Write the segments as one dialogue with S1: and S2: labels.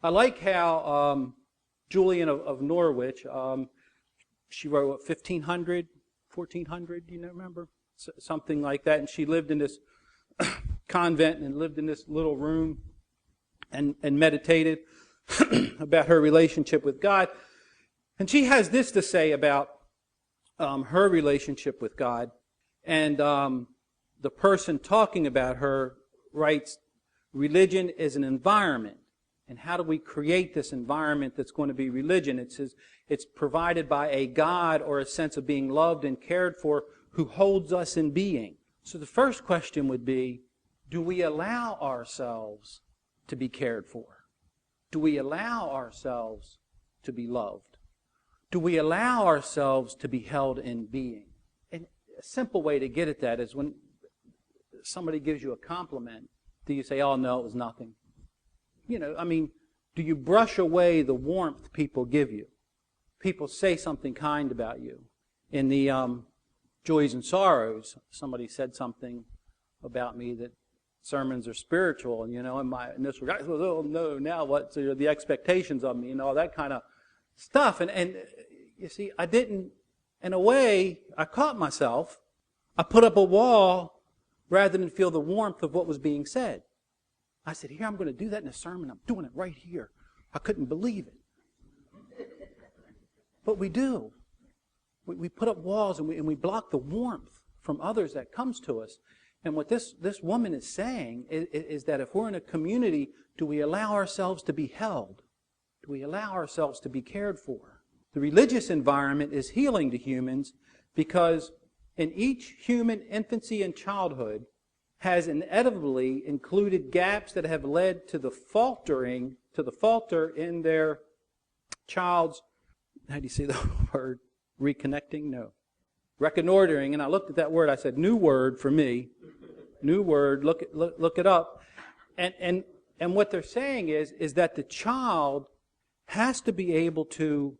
S1: I like how Julian of Norwich, she wrote, what, 1500, 1400, do you remember? Something like that. And she lived in this convent and lived in this little room and meditated about her relationship with God. And she has this to say about her relationship with God. And the person talking about her writes, religion is an environment. And how do we create this environment that's going to be religion? It says it's provided by a God or a sense of being loved and cared for who holds us in being. So the first question would be, do we allow ourselves to be cared for? Do we allow ourselves to be loved? Do we allow ourselves to be held in being? And a simple way to get at that is when somebody gives you a compliment, do you say, oh, no, it was nothing? Do you brush away the warmth people give you? People say something kind about you. In the Joys and Sorrows, somebody said something about me that sermons are spiritual, and my initial reaction was, oh no, now what's the expectations of me, and all that kind of stuff. And you see, I didn't, in a way, I caught myself. I put up a wall rather than feel the warmth of what was being said. I said, here, I'm going to do that in a sermon. I'm doing it right here. I couldn't believe it. But we do. We put up walls and we block the warmth from others that comes to us. And what this woman is saying is that if we're in a community, do we allow ourselves to be held? Do we allow ourselves to be cared for? The religious environment is healing to humans because in each human infancy and childhood has inevitably included gaps that have led to the falter in their child's, how do you say the word? Reconnecting? No. Reconnoitering. And I looked at that word. I said, new word for me. New word. Look it up. And what they're saying is that the child has to be able to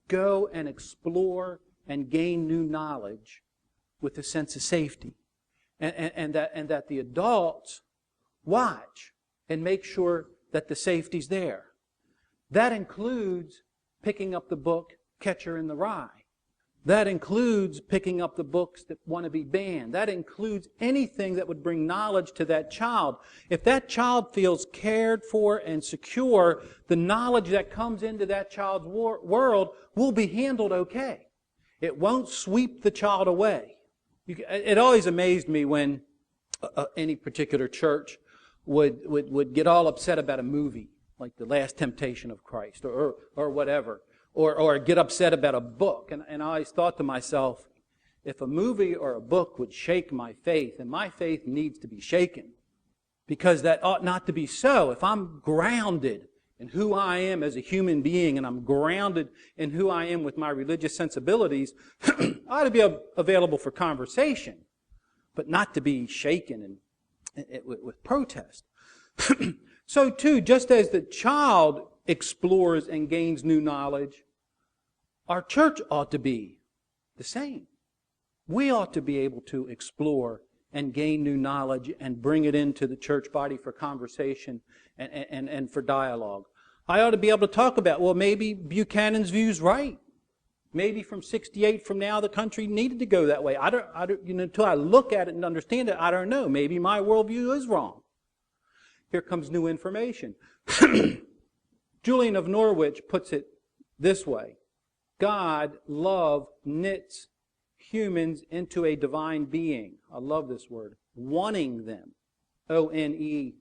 S1: go and explore and gain new knowledge with a sense of safety. And that the adults watch and make sure that the safety's there. That includes picking up the book Catcher in the Rye. That includes picking up the books that want to be banned. That includes anything that would bring knowledge to that child. If that child feels cared for and secure, the knowledge that comes into that child's world will be handled okay. It won't sweep the child away. It always amazed me when any particular church would get all upset about a movie, like The Last Temptation of Christ, or whatever, or get upset about a book. And I always thought to myself, if a movie or a book would shake my faith, and my faith needs to be shaken, because that ought not to be so. If I'm grounded in who I am as a human being, and I'm grounded in who I am with my religious sensibilities, I ought to be available for conversation, but not to be shaken with protest. So too, just as the child explores and gains new knowledge, our church ought to be the same. We ought to be able to explore and gain new knowledge and bring it into the church body for conversation and for dialogue. I ought to be able to talk about, well, maybe Buchanan's view's right. Maybe from 68 from now, the country needed to go that way. Until I look at it and understand it, I don't know. Maybe my worldview is wrong. Here comes new information. Julian of Norwich puts it this way. God, love, knits humans into a divine being. I love this word. Wanting them. Oneing.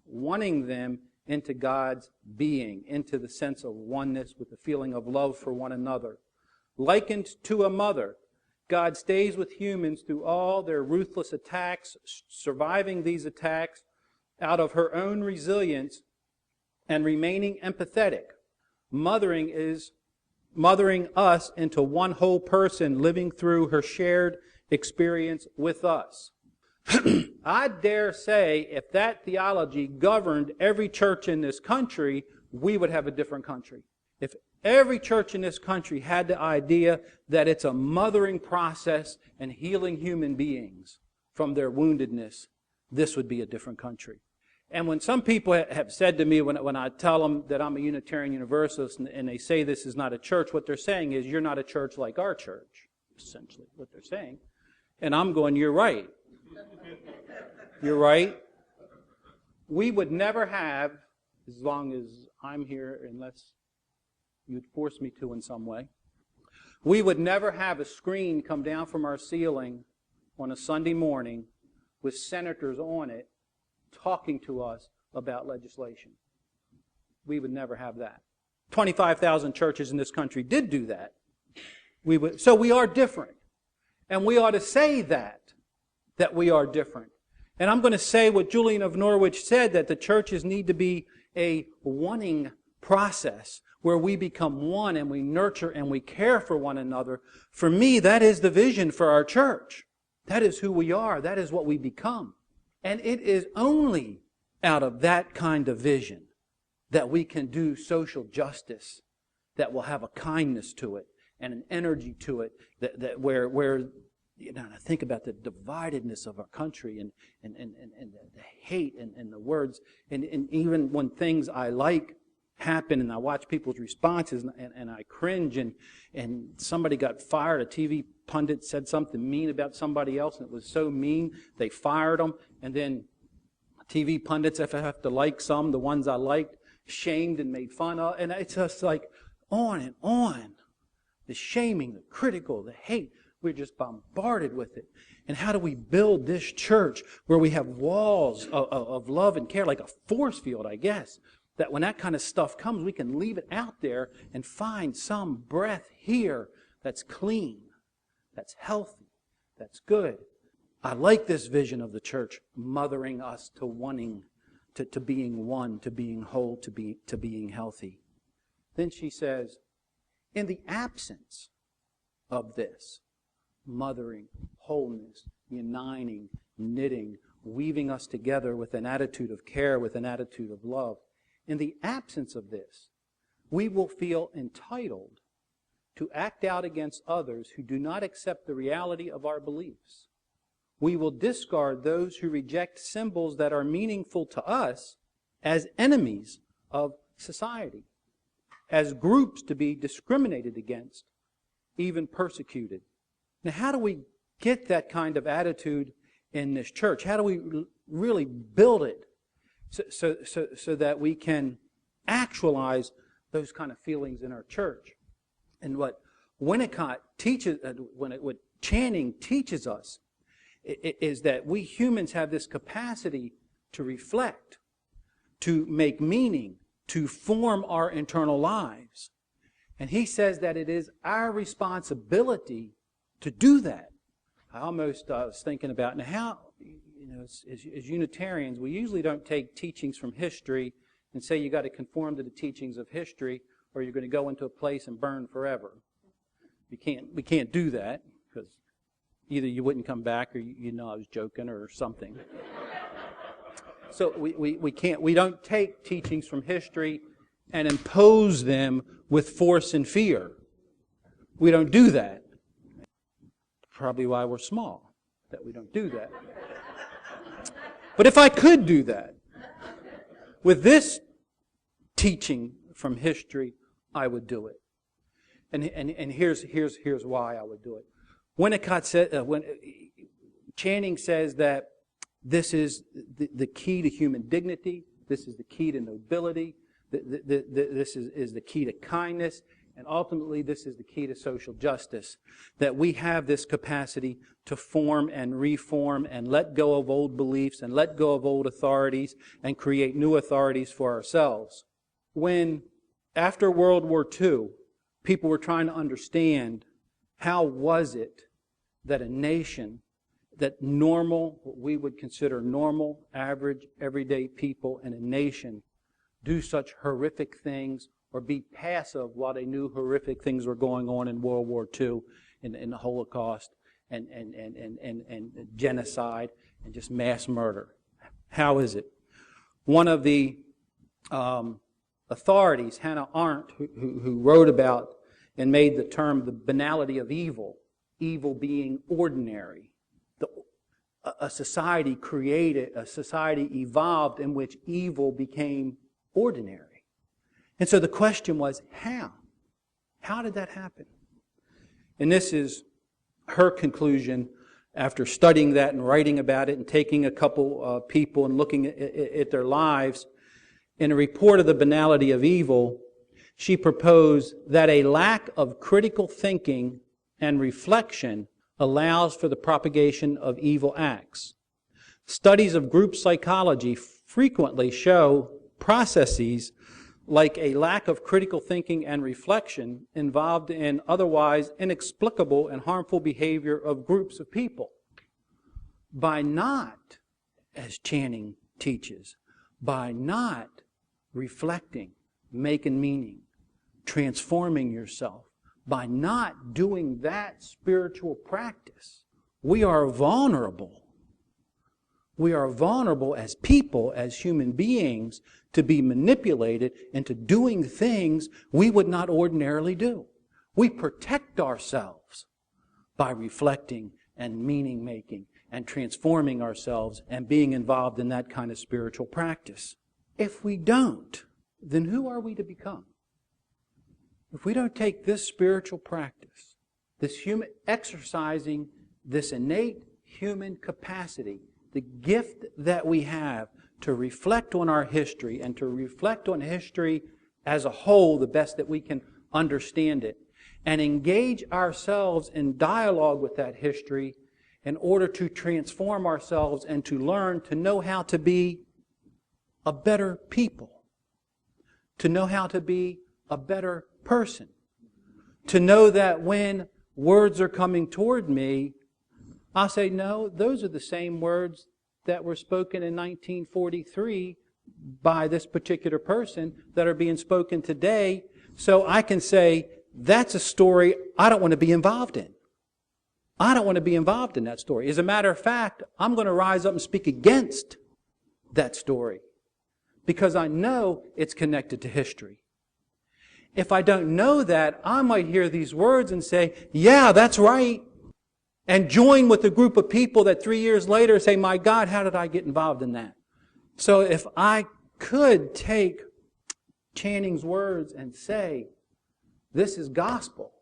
S1: Wanting them into God's being, into the sense of oneness with the feeling of love for one another. Likened to a mother, God stays with humans through all their ruthless attacks, surviving these attacks out of her own resilience and remaining empathetic. Mothering us into one whole person, living through her shared experience with us. I dare say if that theology governed every church in this country, we would have a different country. If every church in this country had the idea that it's a mothering process and healing human beings from their woundedness, this would be a different country. And when some people have said to me, when I tell them that I'm a Unitarian Universalist, and they say this is not a church, what they're saying is, you're not a church like our church, essentially what they're saying. And I'm going, you're right. You're right. We would never have, as long as I'm here, unless you'd force me to in some way, we would never have a screen come down from our ceiling on a Sunday morning with senators on it talking to us about legislation. We would never have that. 25,000 churches in this country did do that. So we are different. And we ought to say that we are different. And I'm going to say what Julian of Norwich said, that the churches need to be a wanting process where we become one and we nurture and we care for one another. For me, that is the vision for our church. That is who we are. That is what we become. And it is only out of that kind of vision that we can do social justice, that will have a kindness to it and an energy to it, that where I think about the dividedness of our country and the hate and the words, and even when things I like happen and I watch people's responses and I cringe, and somebody got fired, a TV pundit said something mean about somebody else, and it was so mean they fired them, and then TV pundits, if I have to like some, the ones I liked, shamed and made fun of, and it's just like on and on. The shaming, the critical, the hate, we're just bombarded with it. And how do we build this church where we have walls of love and care, like a force field, I guess, that when that kind of stuff comes, we can leave it out there and find some breath here that's clean, that's healthy, that's good. I like this vision of the church mothering us to wanting, to being one, to being whole, to being healthy. Then she says, in the absence of this, mothering, wholeness, uniting, knitting, weaving us together with an attitude of care, with an attitude of love, in the absence of this, we will feel entitled to act out against others who do not accept the reality of our beliefs. We will discard those who reject symbols that are meaningful to us as enemies of society, as groups to be discriminated against, even persecuted. Now, how do we get that kind of attitude in this church? How do we really build it so that we can actualize those kind of feelings in our church? And what Winnicott teaches, what Channing teaches us, is that we humans have this capacity to reflect, to make meaning, to form our internal lives. And he says that it is our responsibility to do that. I almost was thinking about, now how, as Unitarians, we usually don't take teachings from history and say you got to conform to the teachings of history or you're going to go into a place and burn forever. We can't do that, because either you wouldn't come back or I was joking or something. So we don't take teachings from history and impose them with force and fear. We don't do that. Probably why we're small, that we don't do that. But if I could do that, with this teaching from history, I would do it. And here's why I would do it. Winnicott said, Channing says that this is the key to human dignity. This is the key to nobility. This is the key to kindness. And ultimately, this is the key to social justice, that we have this capacity to form and reform and let go of old beliefs and let go of old authorities and create new authorities for ourselves. When, after World War II, people were trying to understand how was it that a nation, that normal, what we would consider normal, average, everyday people in a nation do such horrific things or be passive while they knew horrific things were going on in World War II, in the Holocaust, and genocide, and just mass murder. How is it? One of the authorities, Hannah Arendt, who wrote about and made the term the banality of evil, evil being ordinary. a society created, a society evolved in which evil became ordinary. And so the question was, how? How did that happen? And this is her conclusion after studying that and writing about it and taking a couple people and looking at their lives. In a report of the banality of evil, she proposed that a lack of critical thinking and reflection allows for the propagation of evil acts. Studies of group psychology frequently show processes like a lack of critical thinking and reflection involved in otherwise inexplicable and harmful behavior of groups of people. By not, as Channing teaches, by not reflecting, making meaning, transforming yourself, by not doing that spiritual practice, we are vulnerable. We are vulnerable as people, as human beings, to be manipulated into doing things we would not ordinarily do. We protect ourselves by reflecting and meaning making and transforming ourselves and being involved in that kind of spiritual practice. If we don't, then who are we to become? If we don't take this spiritual practice, this human exercising this innate human capacity, the gift that we have to reflect on our history and to reflect on history as a whole the best that we can understand it, and engage ourselves in dialogue with that history in order to transform ourselves and to learn to know how to be a better people, to know how to be a better person, to know that when words are coming toward me, I'll say, no, those are the same words that were spoken in 1943 by this particular person that are being spoken today. So I can say, that's a story I don't want to be involved in. I don't want to be involved in that story. As a matter of fact, I'm going to rise up and speak against that story because I know it's connected to history. If I don't know that, I might hear these words and say, yeah, that's right, and join with a group of people that 3 years later say, my God, how did I get involved in that? So if I could take Channing's words and say, this is gospel,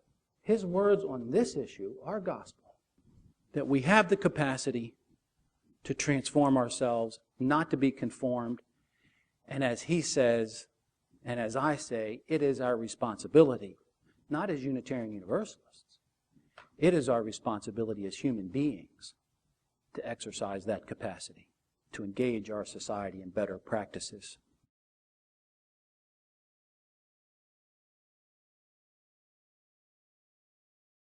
S1: his words on this issue are gospel, that we have the capacity to transform ourselves, not to be conformed, and as he says, and as I say, it is our responsibility, not as Unitarian Universalists, it is our responsibility as human beings to exercise that capacity, to engage our society in better practices.